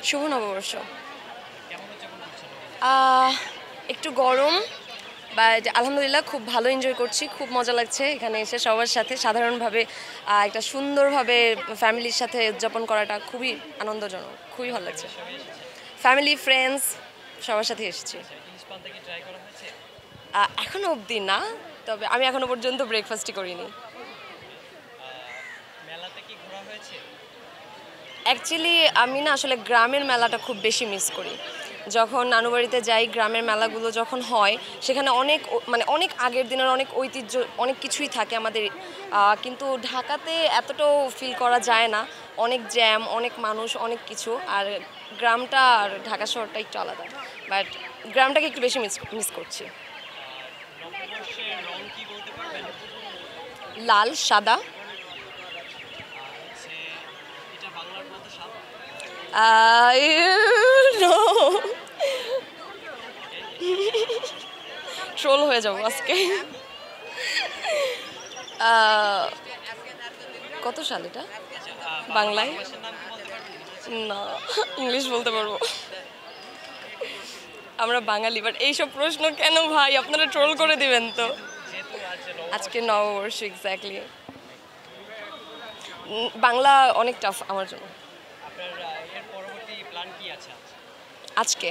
শুভ নববর্ষ। আহ, একটু গরম, বাট আলহামদুলিল্লাহ খুব ভালো এনজয় করছি, খুব মজা লাগছে এখানে এসে সবার সাথে সাধারণভাবে একটা সুন্দরভাবে ফ্যামিলির সাথে উদযাপন করাটা খুবই আনন্দজনক, খুবই ভালো লাগছে। ফ্যামিলি ফ্রেন্ডস সবার সাথে এসেছি। এখনো অবধি না, তবে আমি এখনো পর্যন্ত ব্রেকফাস্টই করিনি। অ্যাকচুয়ালি আমি না আসলে গ্রামের মেলাটা খুব বেশি মিস করি। যখন নানু বাড়িতে যাই, গ্রামের মেলাগুলো যখন হয় সেখানে অনেক মানে অনেক আগের দিনের অনেক ঐতিহ্য, অনেক কিছুই থাকে আমাদের। কিন্তু ঢাকাতে এতটাও ফিল করা যায় না, অনেক জ্যাম, অনেক মানুষ, অনেক কিছু। আর গ্রামটা আর ঢাকা শহরটা একটু আলাদা, বাট গ্রামটাকে একটু বেশি মিস করছি। লাল, সাদা। No. ট্রোল হয়ে যাবো আজকে। কত সাল এটা বাংলায়? না, ইংলিশ বলতে পারবো। আমরা বাঙালি, বাট এইসব প্রশ্ন কেন ভাই? আপনারা ট্রোল করে দিবেন তো। আজকে নববর্ষ, এক্স্যাক্টলি। বাংলা অনেক টাফ আমার জন্য। আজকে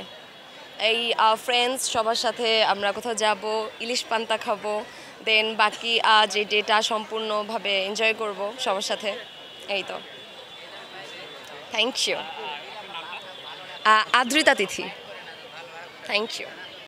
এই ফ্রেন্ডস সবার সাথে আমরা কোথাও যাব, ইলিশ পান্তা খাবো, দেন বাকি যে ডেটা সম্পূর্ণভাবে এনজয় করব সবার সাথে। এই তো। Thank you. Adrita Tithi. Thank you.